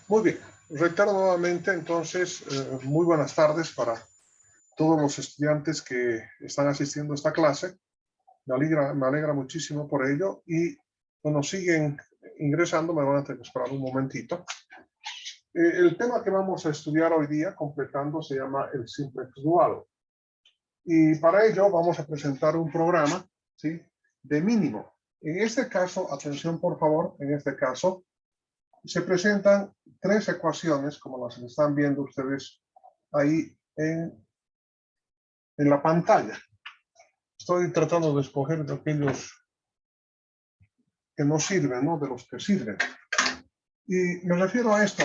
Muy bien, reitero nuevamente entonces, muy buenas tardes para todos los estudiantes que están asistiendo a esta clase. Me alegra muchísimo por ello y cuando siguen ingresando me van a tener que esperar un momentito. El tema que vamos a estudiar hoy día, completando, se llama el simplex dual. Y para ello vamos a presentar un programa, ¿sí?, de mínimo. En este caso, atención por favor, en este caso, se presentan tres ecuaciones, como las que están viendo ustedes ahí en la pantalla. Estoy tratando de escoger de aquellos que no sirven, ¿no?, de los que sirven. Y me refiero a esto.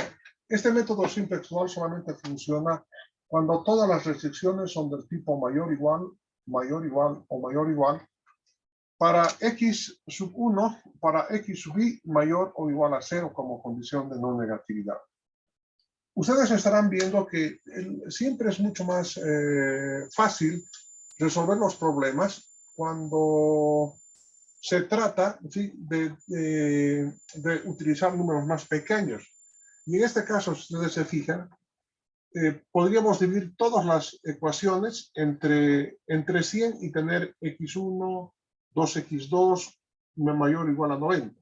Este método simplex dual solamente funciona cuando todas las restricciones son del tipo mayor igual o mayor igual para x sub 1, para x sub i mayor o igual a 0 como condición de no negatividad. Ustedes estarán viendo que siempre es mucho más fácil resolver los problemas cuando se trata, ¿sí?, de utilizar números más pequeños. Y en este caso, si ustedes se fijan, podríamos dividir todas las ecuaciones entre 100 y tener x1, 2x2 mayor o igual a 90.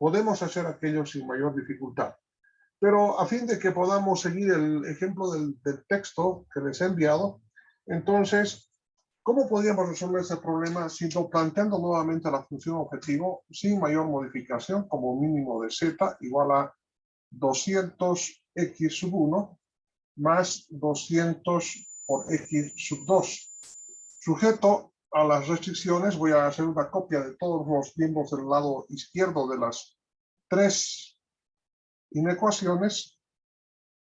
Podemos hacer aquello sin mayor dificultad. Pero a fin de que podamos seguir el ejemplo del texto que les he enviado, entonces, ¿cómo podríamos resolver ese problema sino planteando nuevamente la función objetivo sin mayor modificación como mínimo de z igual a 200x sub 1 más 200 por x sub 2. Sujeto a las restricciones, voy a hacer una copia de todos los miembros del lado izquierdo de las tres inecuaciones.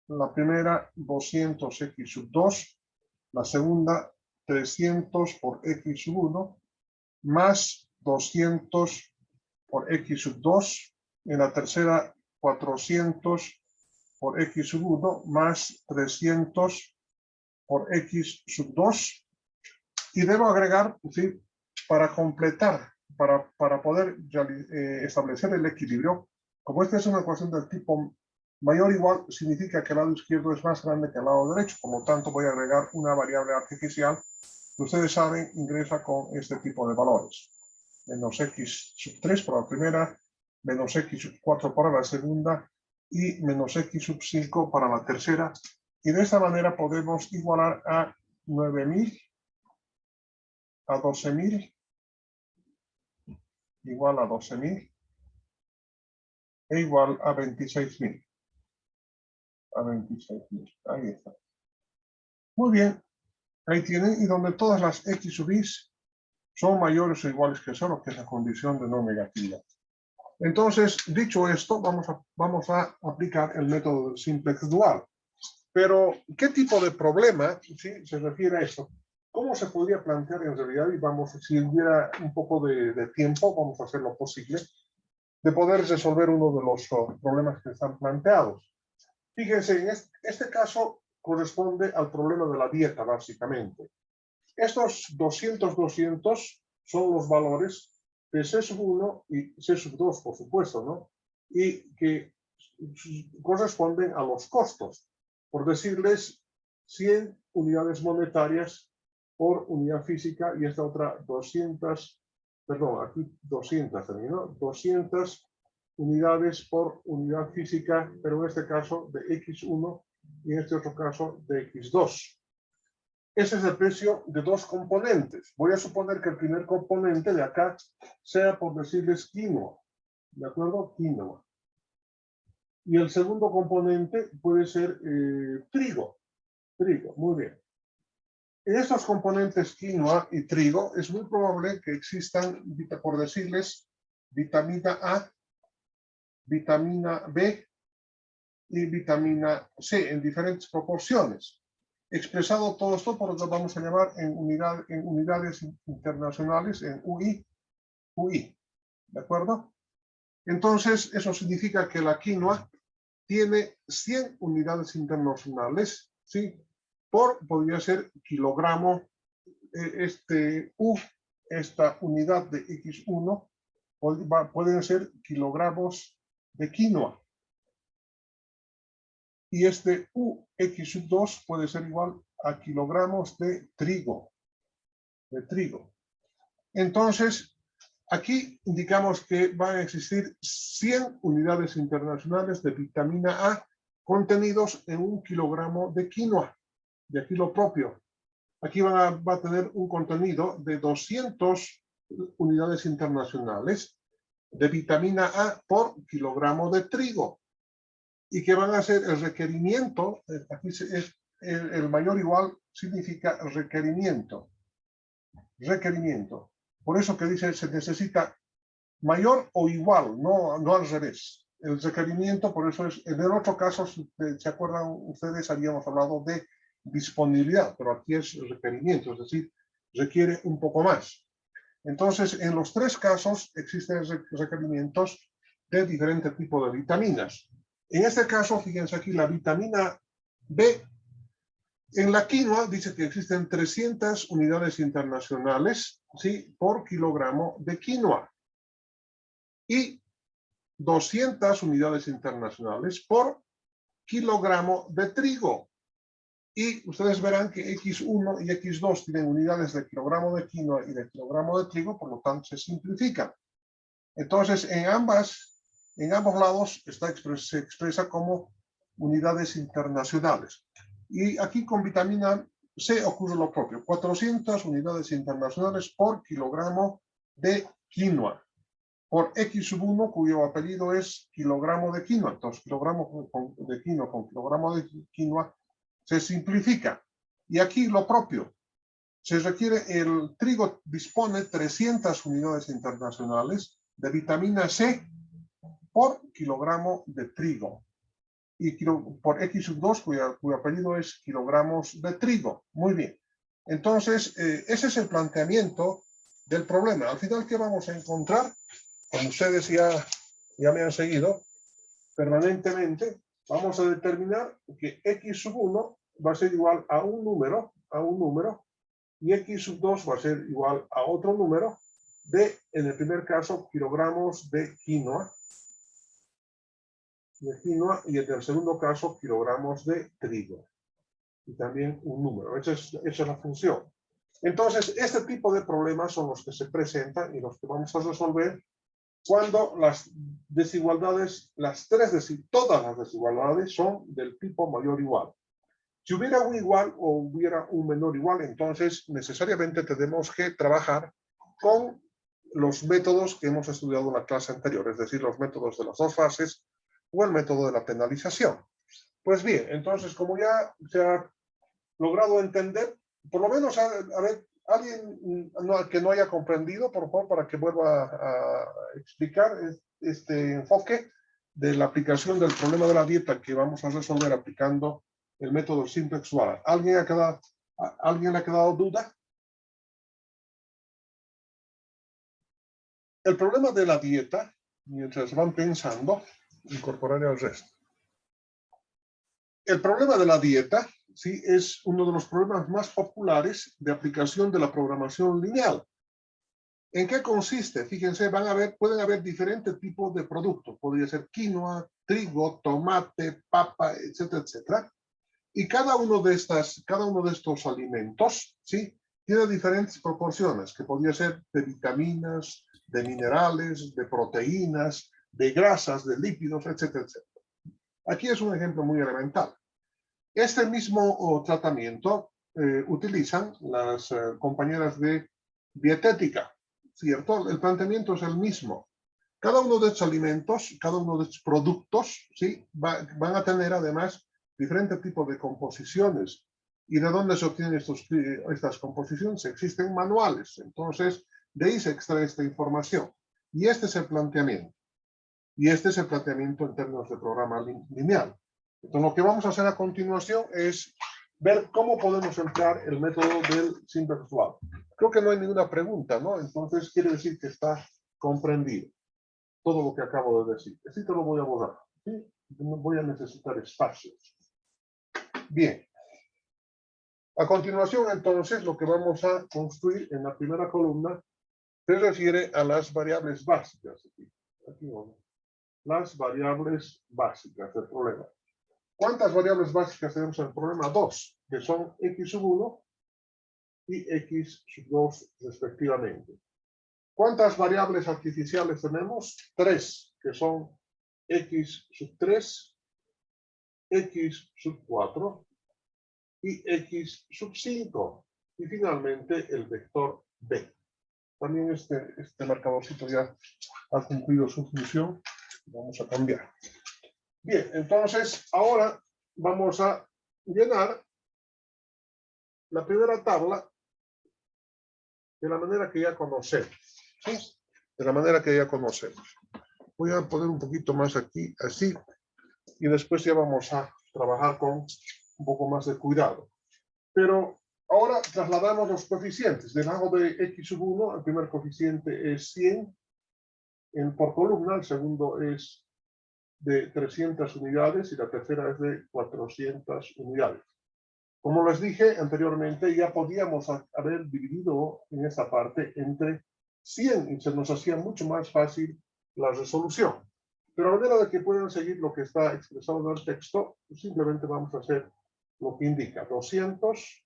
La primera, 200x sub 2. La segunda, 300 por x sub 1. Más 200 por x sub 2. En la tercera, 400 por x sub 1 más 300 por x sub 2. Y debo agregar, ¿sí?, para completar, para poder establecer el equilibrio, como esta es una ecuación del tipo mayor o igual, significa que el lado izquierdo es más grande que el lado derecho. Por lo tanto, voy a agregar una variable artificial que ustedes saben ingresa con este tipo de valores. Menos x sub 3 para la primera, menos x sub 4 para la segunda y menos x sub 5 para la tercera. Y de esta manera podemos igualar a 9.000, a 12.000, igual a 12.000, e igual a 26.000. A 26.000. Ahí está. Muy bien. Ahí tienen. Y donde todas las x sub i son mayores o iguales que 0, que es la condición de no negatividad. Entonces, dicho esto, vamos a aplicar el método del simplex dual. Pero, ¿qué tipo de problema, ¿sí?, se refiere a esto? ¿Cómo se podría plantear en realidad? Y vamos, si hubiera un poco de tiempo, vamos a hacer lo posible, de poder resolver uno de los problemas que están planteados. Fíjense, en este caso corresponde al problema de la dieta, básicamente. Estos 200 son los valores de C sub 1 y C sub 2, por supuesto, ¿no? Y que corresponden a los costos, por decirles 100 unidades monetarias por unidad física, y esta otra 200, perdón, aquí 200 también, ¿no? 200 unidades por unidad física, pero en este caso de x1 y en este otro caso de x2. Ese es el precio de dos componentes. Voy a suponer que el primer componente de acá sea, por decirles, quinoa. ¿De acuerdo? Quinoa. Y el segundo componente puede ser trigo. Trigo, muy bien. En estos componentes quinoa y trigo es muy probable que existan, por decirles, vitamina A, vitamina B y vitamina C en diferentes proporciones. Expresado todo esto, por lo que vamos a llamar en unidades internacionales, en UI. ¿De acuerdo? Entonces, eso significa que la quinoa tiene 100 unidades internacionales, ¿sí? Podría ser kilogramo, esta unidad de X1, pueden ser kilogramos de quinoa. Y este UX sub 2 puede ser igual a kilogramos de trigo. Entonces, aquí indicamos que van a existir 100 unidades internacionales de vitamina A contenidos en 1 kilogramo de quinoa. De aquí lo propio. Aquí va a tener un contenido de 200 unidades internacionales de vitamina A por kilogramo de trigo. Y que van a ser el requerimiento, aquí es el mayor igual significa requerimiento. Requerimiento. Por eso que dice se necesita mayor o igual, no al revés. El requerimiento, por eso es, en el otro caso, si se acuerdan ustedes, habíamos hablado de disponibilidad, pero aquí es requerimiento, es decir, requiere un poco más. Entonces, en los tres casos existen requerimientos de diferente tipo de vitaminas. En este caso, fíjense aquí, la vitamina B, en la quinoa dice que existen 300 unidades internacionales, ¿sí?, por kilogramo de quinoa. Y 200 unidades internacionales por kilogramo de trigo. Y ustedes verán que X1 y X2 tienen unidades de kilogramo de quinoa y de kilogramo de trigo, por lo tanto se simplifican. Entonces, en ambos lados se expresa como unidades internacionales. Y aquí con vitamina C ocurre lo propio, 400 unidades internacionales por kilogramo de quinoa. Por X1, cuyo apellido es kilogramo de quinoa. Entonces, kilogramo de quinoa con kilogramo de quinoa se simplifica. Y aquí lo propio. Se requiere, el trigo dispone 300 unidades internacionales de vitamina C por kilogramo de trigo. Y por X2, cuyo apellido es kilogramos de trigo. Muy bien. Entonces, ese es el planteamiento del problema. Al final, ¿qué vamos a encontrar? Como ustedes ya me han seguido permanentemente, vamos a determinar que X sub 1 va a ser igual a un número, y X sub 2 va a ser igual a otro número de, en el primer caso, kilogramos de quinoa, y en el segundo caso, kilogramos de trigo. Y también un número. Esa es la función. Entonces, este tipo de problemas son los que se presentan y los que vamos a resolver cuando las desigualdades, todas las desigualdades son del tipo mayor o igual. Si hubiera un igual o hubiera un menor igual, entonces necesariamente tenemos que trabajar con los métodos que hemos estudiado en la clase anterior, es decir, los métodos de las dos fases o el método de la penalización. Pues bien, entonces como ya se ha logrado entender, por lo menos, a ver, alguien que no haya comprendido, por favor, para que vuelva a explicar este enfoque de la aplicación del problema de la dieta que vamos a resolver aplicando el método Simplex-Wald. ¿Alguien le ha quedado duda? El problema de la dieta, mientras van pensando, incorporaré al resto. El problema de la dieta, sí, es uno de los problemas más populares de aplicación de la programación lineal. ¿En qué consiste? Fíjense, pueden haber diferentes tipos de productos. Podría ser quinoa, trigo, tomate, papa, etcétera, etcétera. Y cada uno de estos alimentos, ¿sí?, tiene diferentes proporciones, que podría ser de vitaminas, de minerales, de proteínas, de grasas, de lípidos, etcétera, etcétera. Aquí es un ejemplo muy elemental. Este mismo tratamiento utilizan las compañeras de dietética, ¿cierto? El planteamiento es el mismo. Cada uno de estos alimentos, cada uno de estos productos, ¿sí?, van a tener además diferentes tipos de composiciones. ¿Y de dónde se obtienen estas composiciones? Existen manuales. Entonces, de ahí se extrae esta información. Y este es el planteamiento. Y este es el planteamiento en términos de programa lineal. Entonces, lo que vamos a hacer a continuación es ver cómo podemos emplear el método del Simplex-Wald. Creo que no hay ninguna pregunta, ¿no? Entonces, quiere decir que está comprendido todo lo que acabo de decir. Así te lo voy a borrar, ¿sí? No voy a necesitar espacios. Bien. A continuación, entonces, lo que vamos a construir en la primera columna se refiere a las variables básicas. Aquí vamos. Las variables básicas del problema. ¿Cuántas variables básicas tenemos en el problema? 2, que son x sub 1 y x sub 2 respectivamente. ¿Cuántas variables artificiales tenemos? 3, que son x sub 3, x sub 4 y x sub 5. Y finalmente el vector b. También este marcadorcito ya ha cumplido su función. Vamos a cambiar. Bien, entonces ahora vamos a llenar la primera tabla de la manera que ya conocemos. ¿Sí? De la manera que ya conocemos. Voy a poner un poquito más aquí, así. Y después ya vamos a trabajar con un poco más de cuidado. Pero ahora trasladamos los coeficientes. Debajo de x sub 1, el primer coeficiente es 100 por columna, el segundo es de 300 unidades y la tercera es de 400 unidades. Como les dije anteriormente, ya podíamos haber dividido en esta parte entre 100 y se nos hacía mucho más fácil la resolución. Pero a manera de que puedan seguir lo que está expresado en el texto, simplemente vamos a hacer lo que indica 200.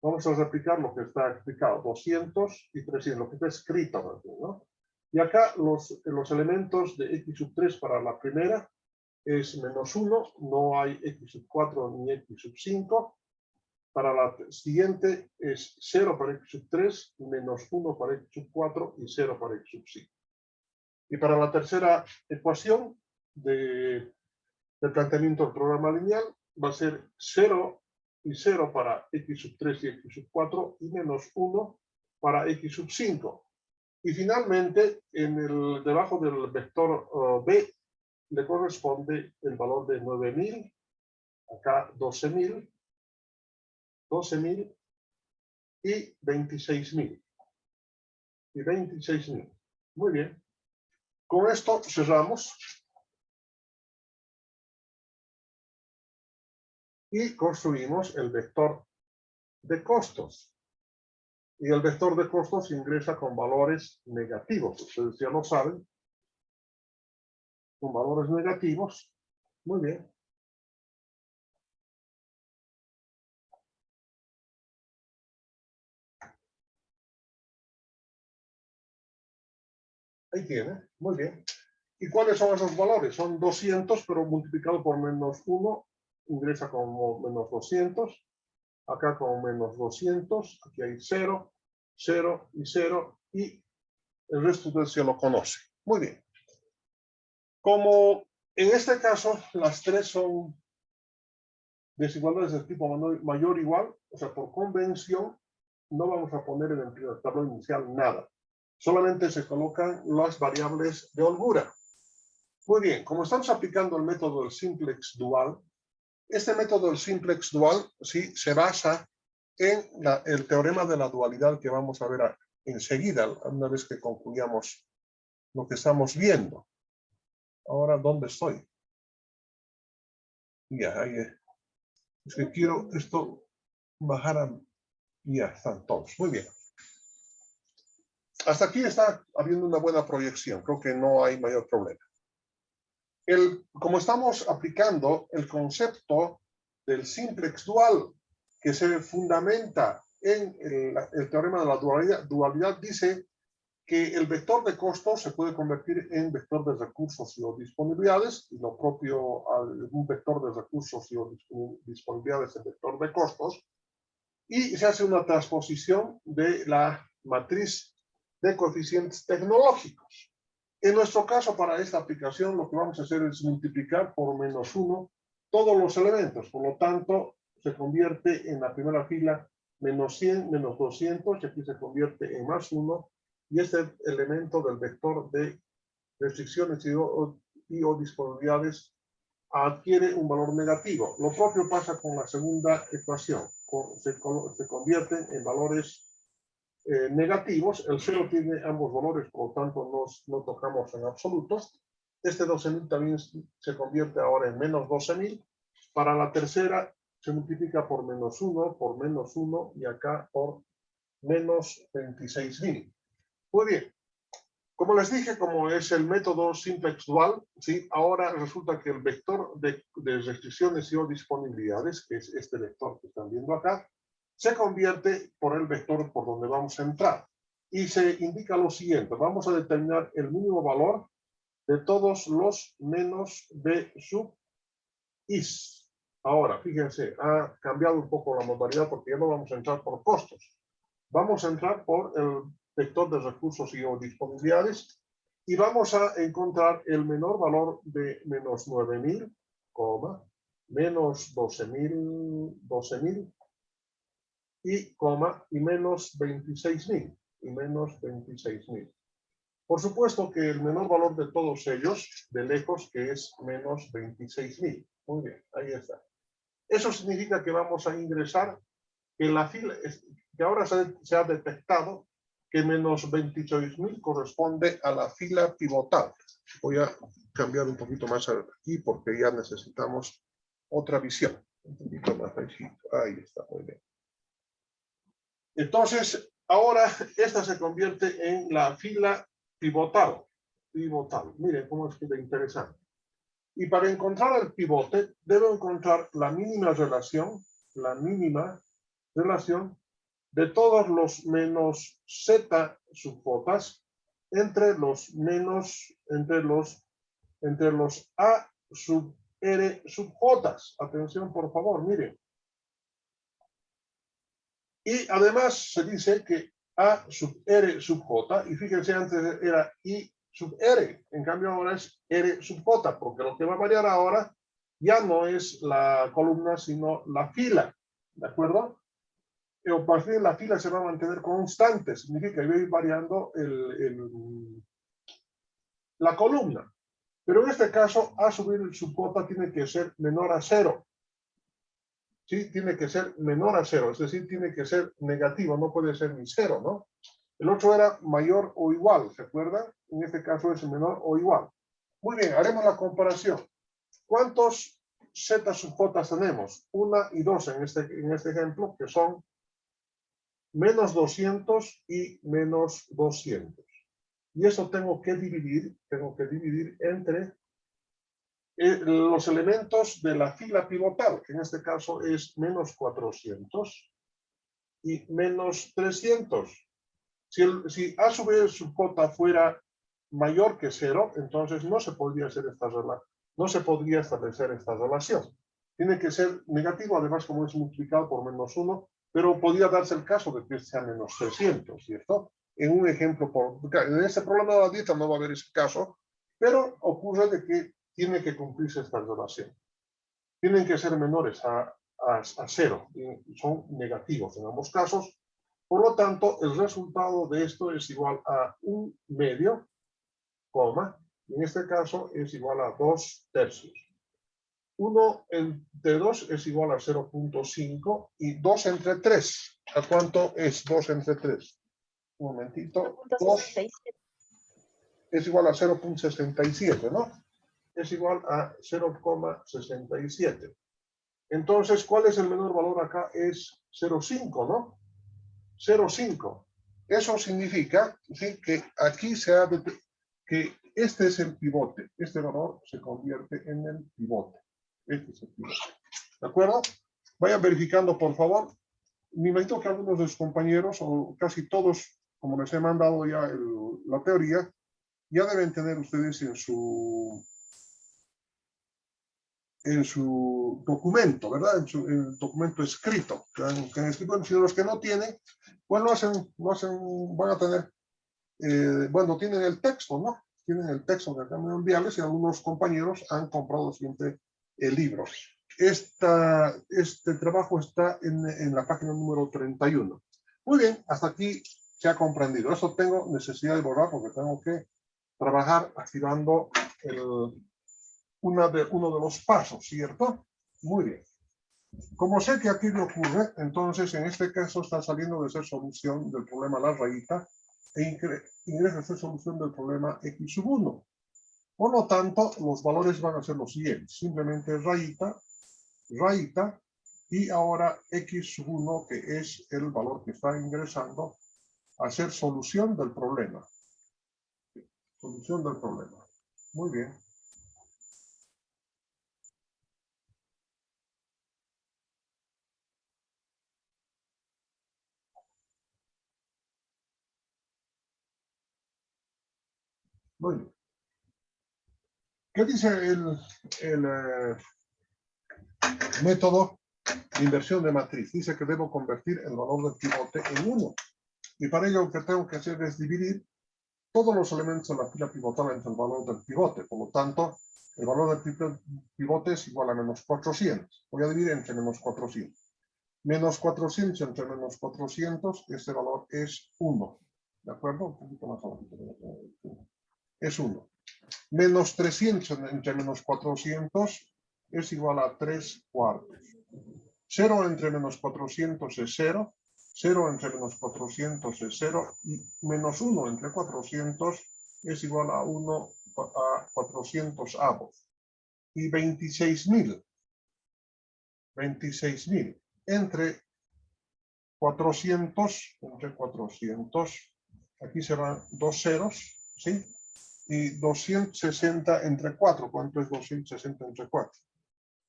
Vamos a replicar lo que está explicado, 200 y 300, lo que está escrito, ¿no? Y acá los elementos de x sub 3 para la primera es menos 1, no hay x sub 4 ni x sub 5. Para la siguiente es 0 para x sub 3, menos 1 para x sub 4 y 0 para x sub 5. Y para la tercera ecuación del planteamiento del programa lineal va a ser 0 y 0 para x sub 3 y x sub 4 y menos 1 para x sub 5. Y finalmente, debajo del vector b le corresponde el valor de 9.000, acá 12.000, 12.000 y 26.000. Y 26.000. Muy bien. Con esto cerramos. Y construimos el vector de costos. Y el vector de costos ingresa con valores negativos. Ustedes ya lo saben. Con valores negativos. Muy bien. Ahí tiene. Muy bien. ¿Y cuáles son esos valores? Son 200, pero multiplicado por menos 1, ingresa como menos 200. Acá como menos 200. Aquí hay 0, 0 y 0. Y el resto ustedes ya lo conoce. Muy bien. Como en este caso las tres son desigualdades de tipo mayor o igual, o sea, por convención, no vamos a poner en el tablero inicial nada. Solamente se colocan las variables de holgura. Muy bien, como estamos aplicando el método del simplex dual, este método del simplex dual sí se basa en el teorema de la dualidad que vamos a ver enseguida, una vez que concluyamos lo que estamos viendo. Ahora, ¿dónde estoy? Ya, ahí es que quiero esto bajar a... Ya están todos. Muy bien. Hasta aquí está habiendo una buena proyección. Creo que no hay mayor problema. Como estamos aplicando el concepto del simplex dual, que se fundamenta en el teorema de la dualidad, dice que el vector de costos se puede convertir en vector de recursos y o disponibilidades, y lo propio un vector de recursos y o disponibilidades en vector de costos, y se hace una transposición de la matriz de coeficientes tecnológicos. En nuestro caso, para esta aplicación, lo que vamos a hacer es multiplicar por menos 1 todos los elementos. Por lo tanto, se convierte en la primera fila menos 100, menos 200, y aquí se convierte en más 1, y este elemento del vector de restricciones y o disponibilidades adquiere un valor negativo. Lo propio pasa con la segunda ecuación. Se convierten en valores negativos. El 0 tiene ambos valores, por lo tanto no tocamos en absoluto. Este 12.000 también se convierte ahora en menos 12.000. Para la tercera se multiplica por menos 1, y acá por menos 26.000. Muy bien. Como les dije, como es el método simplex dual, ¿sí? Ahora resulta que el vector de restricciones y o disponibilidades, que es este vector que están viendo acá, se convierte por el vector por donde vamos a entrar. Y se indica lo siguiente: vamos a determinar el mínimo valor de todos los menos b sub is. Ahora, fíjense, ha cambiado un poco la modalidad porque ya no vamos a entrar por costos. Vamos a entrar por el vector de recursos y o disponibilidades y vamos a encontrar el menor valor de menos 9.000, menos 12.000 y menos 26.000 y menos 26.000. Por supuesto que el menor valor de todos ellos, de lejos, que es menos 26.000. Muy bien, ahí está. Eso significa que vamos a ingresar en la fila, que ahora se ha detectado que menos 26.000 corresponde a la fila pivotal. Voy a cambiar un poquito más aquí porque ya necesitamos otra visión. Un poquito más ahí está, muy bien. Entonces, ahora esta se convierte en la fila pivotal. Miren cómo es que es interesante. Y para encontrar el pivote, debo encontrar la mínima relación de todos los menos z subjotas entre los a sub r subjotas. Atención, por favor, miren. Y además se dice que a sub r sub j, y fíjense, antes era i sub r, en cambio ahora es r sub j, porque lo que va a variar ahora ya no es la columna, sino la fila, ¿de acuerdo? Y a partir de la fila se va a mantener constante, significa que va a ir variando la columna. Pero en este caso, a sub r sub j tiene que ser menor a 0. ¿Sí? Tiene que ser menor a 0, es decir, tiene que ser negativo, no puede ser ni 0, ¿no? El otro era mayor o igual, ¿se acuerdan? En este caso es menor o igual. Muy bien, haremos la comparación. ¿Cuántos z sub j tenemos? 1 y 2 en este ejemplo, que son menos 200 y menos 200. Y eso tengo que dividir entre los elementos de la fila pivotal, que en este caso es menos 400 y menos 300. Si a sub r sub j fuera mayor que 0, entonces no se podría establecer esta relación. Tiene que ser negativo, además como es multiplicado por menos 1, pero podría darse el caso de que sea menos 300, ¿cierto? En un ejemplo, en este problema de la dieta no va a haber ese caso, pero ocurre de que tiene que cumplirse esta relación. Tienen que ser menores a 0, son negativos en ambos casos. Por lo tanto, el resultado de esto es igual a 1/2, y en este caso es igual a 2/3. 1 entre 2 es igual a 0.5 y 2 entre 3. ¿A cuánto es 2 entre 3? Un momentito. 2 es igual a 0.67, ¿no? Es igual a 0,67. Entonces, ¿cuál es el menor valor acá? Es 0,5, ¿no? 0,5. Eso significa, ¿sí?, que aquí que este es el pivote. Este valor se convierte en el pivote. Este es el pivote. ¿De acuerdo? Vayan verificando, por favor. Me imagino que algunos de sus compañeros, o casi todos, como les he mandado ya la teoría, ya deben tener ustedes en su documento, ¿verdad? En el documento escrito. Bueno, si los que no tienen, pues van a tener, bueno, tienen el texto, ¿no? Tienen el texto que acaban de enviarles y algunos compañeros han comprado siempre el libro. Este trabajo está en la página número 31. Muy bien, hasta aquí se ha comprendido. Eso tengo necesidad de borrar porque tengo que trabajar activando uno de los pasos, ¿cierto? Muy bien. Como sé que aquí le ocurre, entonces en este caso está saliendo de ser solución del problema la rayita e ingresa a ser solución del problema x sub 1. Por lo tanto, los valores van a ser los siguientes. Simplemente rayita, y ahora x sub 1, que es el valor que está ingresando a ser solución del problema. Solución del problema. Muy bien. Muy bien. ¿Qué dice el método de inversión de matriz? Dice que debo convertir el valor del pivote en 1. Y para ello lo que tengo que hacer es dividir todos los elementos de la fila pivotal entre el valor del pivote. Por lo tanto, el valor del pivote es igual a menos 400. Voy a dividir entre menos 400. Menos 400 entre menos 400, este valor es 1. ¿De acuerdo? Un poquito más abajo. Es 1. Menos 300 entre menos 400 es igual a 3 cuartos. 0 entre menos 400 es 0. 0 entre menos 400 es 0. Y menos 1 entre 400 es igual a 1 a 400 avos. Y 26.000. 26.000 entre 400, aquí se van dos ceros, ¿sí? Y 260 entre 4, ¿cuánto es 260 entre 4?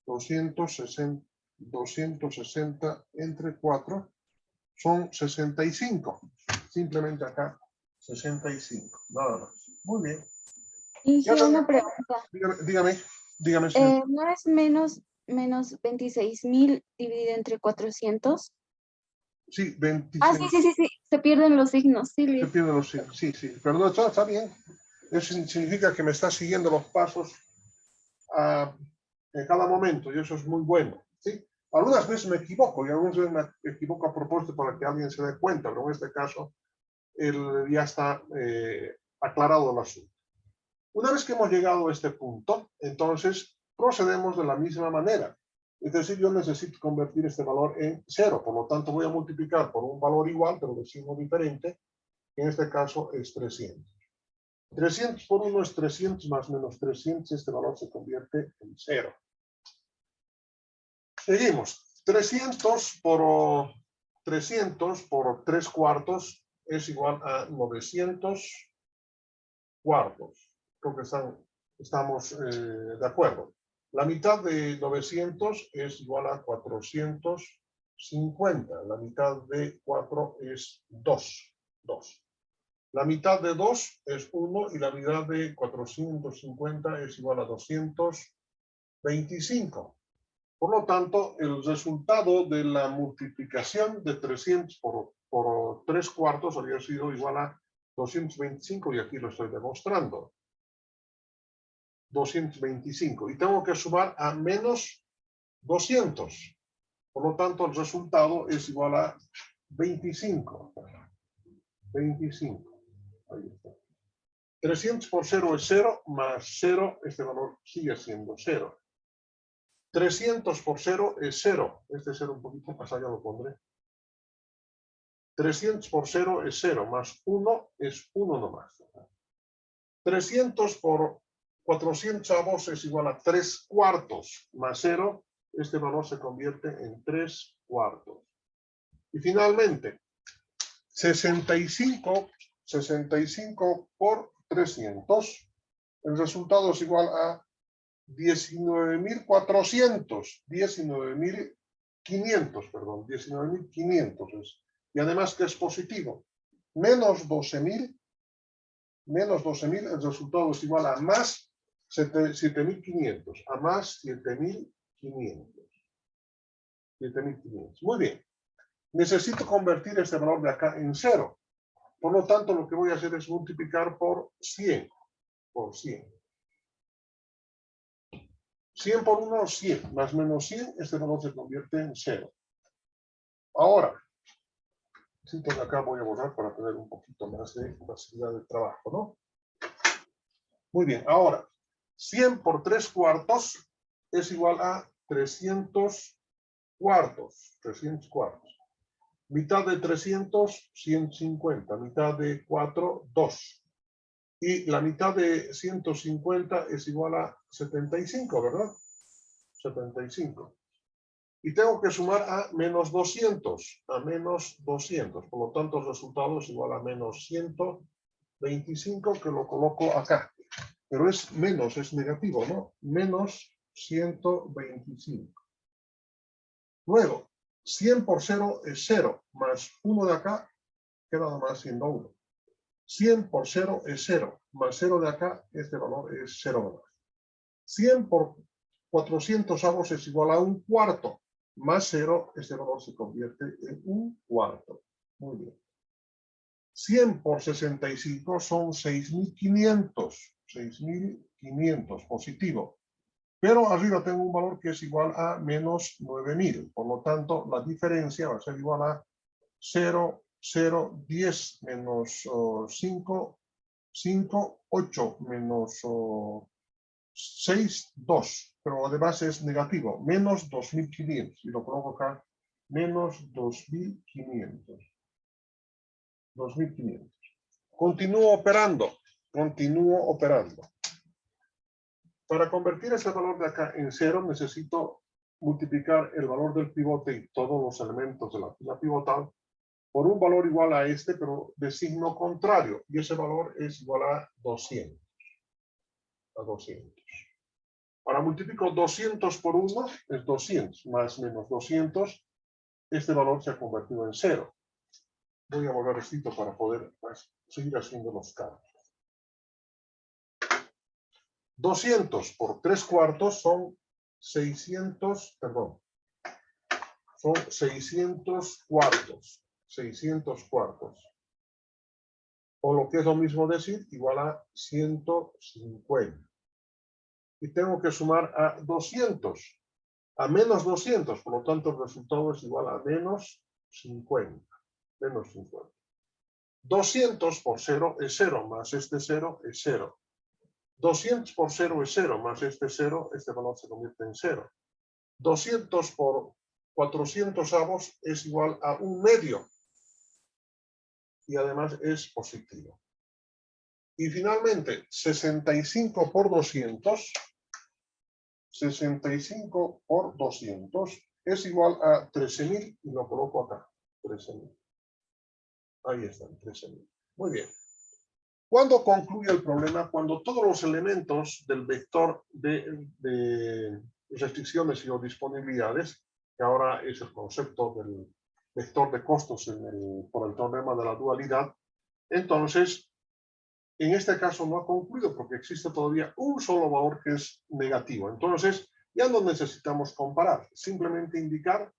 260 entre 4 son 65. Simplemente acá, 65, nada más. Muy bien. Y una pregunta. Dígame. Señor. ¿No es menos 26.000 dividido entre 400? Sí, 26. Ah, sí. Se pierden los signos. Sí, Se pierden los signos. Sí. Pero no, está bien. Eso significa que me está siguiendo los pasos en cada momento y eso es muy bueno. ¿Sí? Algunas veces me equivoco y algunas veces me equivoco a propósito para que alguien se dé cuenta, pero en este caso ya está aclarado el asunto. Una vez que hemos llegado a este punto, entonces procedemos de la misma manera. Es decir, yo necesito convertir este valor en 0, por lo tanto voy a multiplicar por un valor igual, pero de signo diferente, que en este caso es 300. 300 por 1 es 300 más menos 300, este valor se convierte en 0. Seguimos. 300 por 3 cuartos es igual a 900 cuartos. Creo que estamos de acuerdo. La mitad de 900 es igual a 450. La mitad de 4 es 2. La mitad de 2 es 1 y la mitad de 450 es igual a 225. Por lo tanto, el resultado de la multiplicación de 300 por 3 cuartos habría sido igual a 225 y aquí lo estoy demostrando. 225. Y tengo que sumar a menos 200. Por lo tanto, el resultado es igual a 25. 25. Ahí está. 300 por 0 es 0, más 0, este valor sigue siendo 0. 300 por 0 es 0. Este 0 un poquito más allá lo pondré. 300 por 0 es 0, más 1 es 1 nomás. 300 por 400 avos es igual a 3 cuartos, más 0, este valor se convierte en 3 cuartos. Y finalmente, 65 por 300, el resultado es igual a 19.400, 19.500, perdón, 19.500 es. Y además que es positivo, menos 12.000, el resultado es igual a más 7.500, a más 7.500. 7.500. Muy bien. Necesito convertir este valor de acá en 0. Por lo tanto, lo que voy a hacer es multiplicar por 100. Por 100. 100 por 1, 100. Más menos 100, este valor se convierte en 0. Ahora, acá voy a borrar para tener un poquito más de facilidad de trabajo, ¿no? Muy bien, ahora, 100 por 3 cuartos es igual a 300 cuartos. 300 cuartos. Mitad de 300, 150. Mitad de 4, 2. Y la mitad de 150 es igual a 75, ¿verdad? 75. Y tengo que sumar a menos 200. A menos 200. Por lo tanto, el resultado es igual a menos 100 25 que lo coloco acá. Pero es menos, es negativo, ¿no? Menos 125. Luego, 100 por 0 es 0, más 1 de acá queda nada más siendo 1. 100 por 0 es 0, más 0 de acá, este valor es 0 más. 100 por 400 avos es igual a un cuarto, más 0, este valor se convierte en un cuarto. Muy bien. 100 por 65 son 6.500. 6.500, positivo. Pero arriba tengo un valor que es igual a menos 9.000. Por lo tanto, la diferencia va a ser igual a 0, 0, 10 menos 5, 5, 8 menos 6, 2. Pero además es negativo, menos 2.500. Y lo coloco acá, menos 2.500. 2.500. Continúo operando. Continúo operando. Para convertir ese valor de acá en 0, necesito multiplicar el valor del pivote y todos los elementos de la fila pivotal por un valor igual a este, pero de signo contrario. Y ese valor es igual a 200. A 200. Ahora multiplico 200 por 1, es 200. Más menos 200, este valor se ha convertido en 0. Voy a volver esto para poder seguir haciendo los cálculos. 200 por 3 cuartos son 600, perdón, son 600 cuartos. 600 cuartos. O lo que es lo mismo decir, igual a 150. Y tengo que sumar a 200, a menos 200, por lo tanto el resultado es igual a menos 50. Menos 50. 200 por 0 es 0, más este 0 es 0. 200 por 0 es 0, más este 0, este valor se convierte en 0. 200 por 400 avos es igual a un medio. Y además es positivo. Y finalmente, 65 por 200, 65 por 200 es igual a 13.000 y lo coloco acá, 13.000. Ahí están, 13.000. Muy bien. ¿Cuándo concluye el problema? Cuando todos los elementos del vector de restricciones y o disponibilidades, que ahora es el concepto del vector de costos por el teorema de la dualidad, entonces, en este caso no ha concluido porque existe todavía un solo valor que es negativo. Entonces, ya no necesitamos comparar, simplemente indicar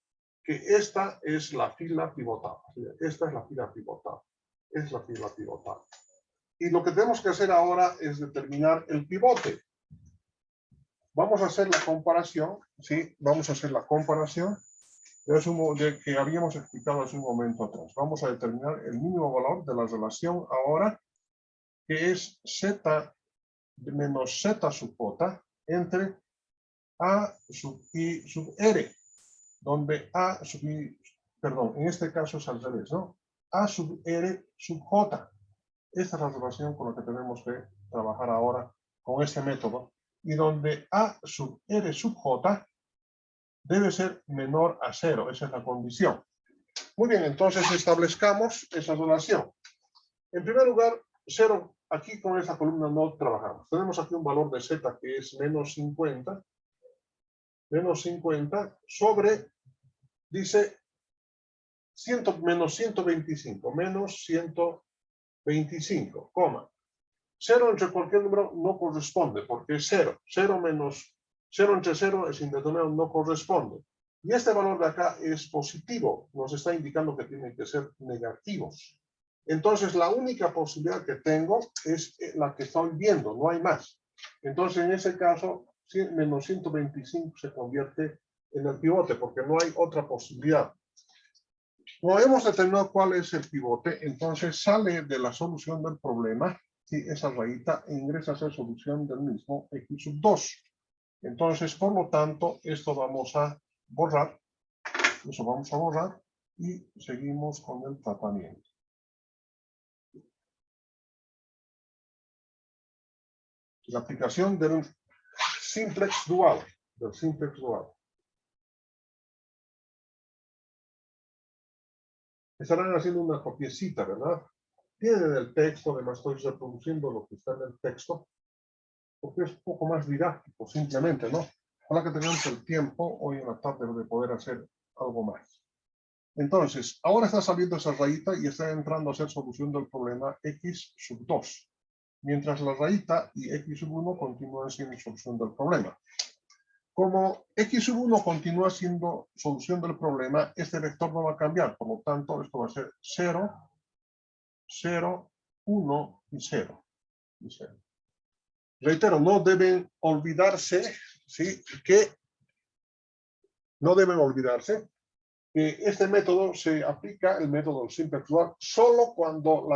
que esta es la fila pivotal. Esta es la fila pivotal. Es la fila pivotal. Y lo que tenemos que hacer ahora es determinar el pivote. Vamos a hacer la comparación, ¿sí? Vamos a hacer la comparación de que habíamos explicado hace un momento atrás. Vamos a determinar el mínimo valor de la relación ahora, que es z menos z sub j entre a sub i sub r, donde a sub i, perdón, en este caso es al revés, ¿no? A sub r sub j. Esta es la relación con la que tenemos que trabajar ahora con este método, y donde a sub r sub j debe ser menor a 0, esa es la condición. Muy bien, entonces establezcamos esa relación. En primer lugar, 0, aquí con esta columna no trabajamos. Tenemos aquí un valor de z que es menos 50 sobre, dice, menos 125, menos 125, coma. 0 entre cualquier número no corresponde, porque es 0. 0 entre 0 es indeterminado, no corresponde. Y este valor de acá es positivo, nos está indicando que tienen que ser negativos. Entonces, la única posibilidad que tengo es la que estoy viendo, no hay más. Entonces, en ese caso, menos 125 se convierte en el pivote, porque no hay otra posibilidad. Como hemos determinado cuál es el pivote, entonces sale de la solución del problema, ¿sí? Esa rayita ingresa a ser solución del mismo x sub 2. Entonces, por lo tanto, esto vamos a borrar, eso vamos a borrar y seguimos con el tratamiento. La aplicación del simplex dual, Estarán haciendo una copiecita, ¿verdad? Tienen el texto, además estoy reproduciendo lo que está en el texto, porque es un poco más didáctico, simplemente, ¿no? Ojalá que tengamos el tiempo hoy en la tarde de poder hacer algo más. Entonces, ahora está saliendo esa rayita y está entrando a ser solución del problema x sub 2, mientras la rayita y x sub 1 continúan siendo solución del problema. Como x sub 1 continúa siendo solución del problema, este vector no va a cambiar, por lo tanto, esto va a ser 0, 0, 1 y 0. Y 0. Reitero, no deben olvidarse, ¿sí? No deben olvidarse que este método se aplica, el método del simple actual, solo cuando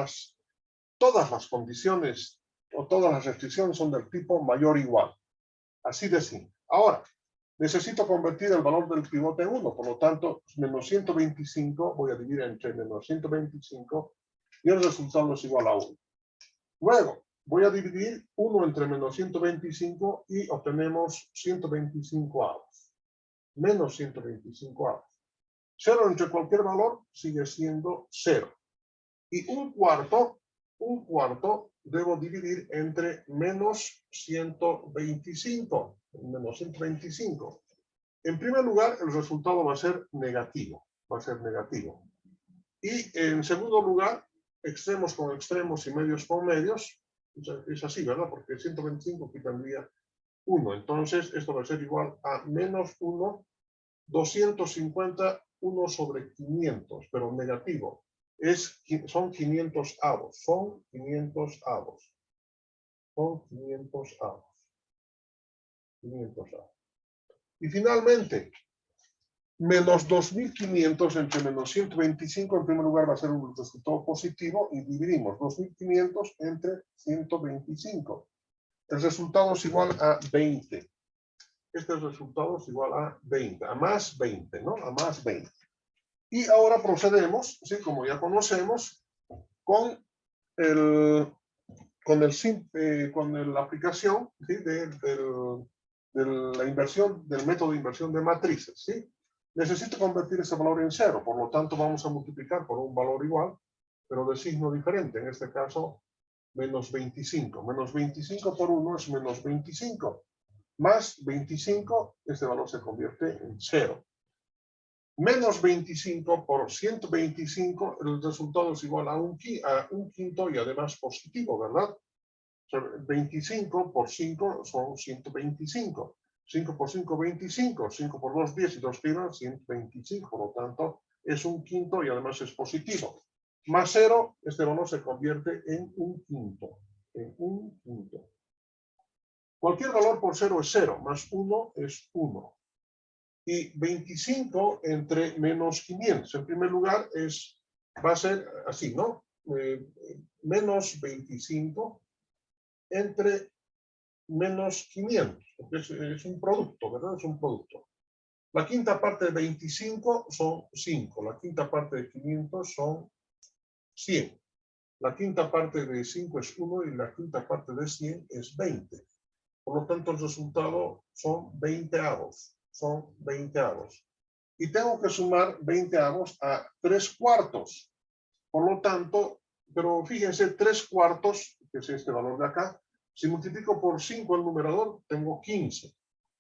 todas las condiciones o todas las restricciones son del tipo mayor o igual. Así de simple. Ahora, necesito convertir el valor del pivote en 1, por lo tanto, menos 125 voy a dividir entre menos 125 y el resultado es igual a 1. Luego, voy a dividir 1 entre menos 125 y obtenemos 125 avos. Menos 125 avos. 0 entre cualquier valor sigue siendo 0. Y un cuarto debo dividir entre menos 125. Menos 125. En primer lugar, el resultado va a ser negativo. Y en segundo lugar, extremos con extremos y medios con medios. Es así, ¿verdad? Porque 125 quitaría 1. Entonces, esto va a ser igual a menos 1, 250, 1 sobre 500, pero negativo. Son 500 avos. Son 500 avos. Son 500 avos. 500 avos. Y finalmente, menos 2500 entre menos 125, en primer lugar va a ser un resultado positivo y dividimos 2500 entre 125. El resultado es igual a 20. Este resultado es igual a 20, a más 20, ¿no? A más 20. Y ahora procedemos, ¿sí? Como ya conocemos, con la aplicación, ¿sí? de la inversión, del método de inversión de matrices, ¿sí? Necesito convertir ese valor en 0, por lo tanto vamos a multiplicar por un valor igual, pero de signo diferente, en este caso menos 25. Menos 25 por 1 es menos 25. Más 25, este valor se convierte en 0. Menos 25 por 125, el resultado es igual a un quinto y además positivo, ¿verdad? 25 por 5 son 125. 5 por 5, 25. 5 por 2, 10 y 2 quedan 125. Por lo tanto, es un quinto y además es positivo. Más 0, este valor se convierte en un quinto. En un quinto. Cualquier valor por 0 es 0, más 1 es 1. Y 25 entre menos 500. En primer lugar, va a ser así, ¿no? Menos 25 entre menos 500. Es un producto, ¿verdad? Es un producto. La quinta parte de 25 son 5. La quinta parte de 500 son 100. La quinta parte de 5 es 1 y la quinta parte de 100 es 20. Por lo tanto, el resultado son 20 avos. Son 20 avos. Y tengo que sumar 20 avos a 3 cuartos. Por lo tanto, pero fíjense, 3 cuartos, que es este valor de acá, si multiplico por 5 el numerador, tengo 15.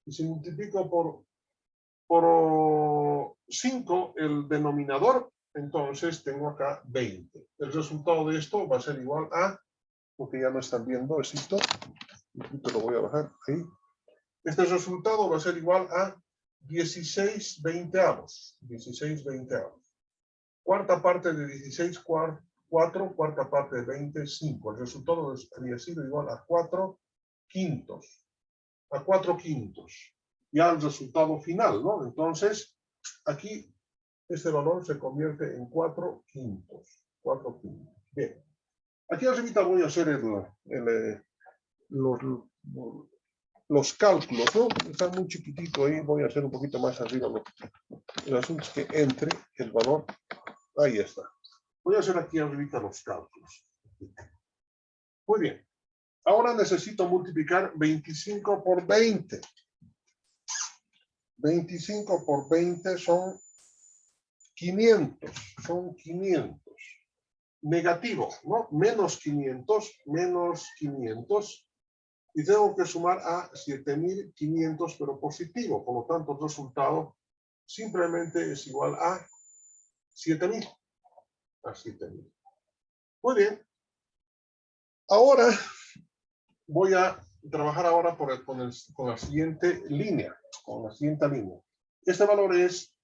Y si multiplico por 5 el denominador, entonces tengo acá 20. El resultado de esto va a ser igual a, porque ya no están viendo, esto lo voy a bajar ahí. Este resultado va a ser igual a 16 veinteavos. 16 veinteavos. Cuarta parte de 16, 4, cuarta parte de 20, 5. El resultado habría sido igual a 4 quintos. A 4 quintos. Ya el resultado final, ¿no? Entonces, aquí este valor se convierte en 4 quintos. 4 quintos. Bien. Aquí arriba voy a hacer los cálculos, ¿no? Está muy chiquitito ahí, voy a hacer un poquito más arriba. El asunto es que entre el valor. Ahí está. Voy a hacer aquí arriba los cálculos. Muy bien. Ahora necesito multiplicar 25 por 20. 25 por 20 son 500. Son 500. negativo, ¿no? Menos 500, y tengo que sumar a 7.500, pero positivo. Por lo tanto, el resultado simplemente es igual a 7.000. A 7.000. Muy bien. Ahora voy a trabajar ahora con la siguiente línea. Este valor es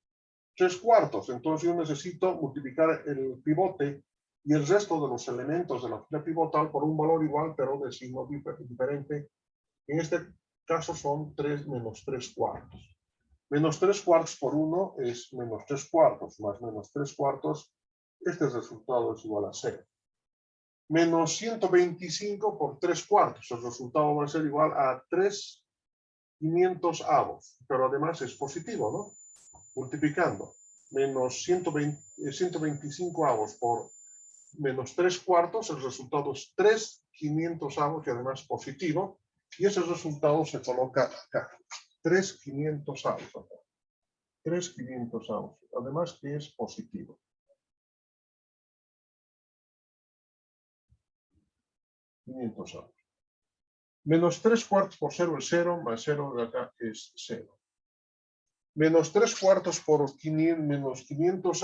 3/4. Entonces yo necesito multiplicar el pivote y el resto de los elementos de la fila pivotal por un valor igual, pero de signo diferente. En este caso son 3 menos 3/4. Menos 3/4 por 1 es menos 3/4, más menos 3/4. Este resultado es igual a 0. Menos 125 por 3/4. El resultado va a ser igual a 3/500, pero además es positivo, ¿no? Multiplicando. Menos 125 por menos 3/4, el resultado es 3/500 y además positivo. Y ese resultado se coloca acá. 3/500. 3/500. Además que es positivo. Menos 3/4 por 0 es 0, más 0 de acá es 0. Menos 3/4 por menos 500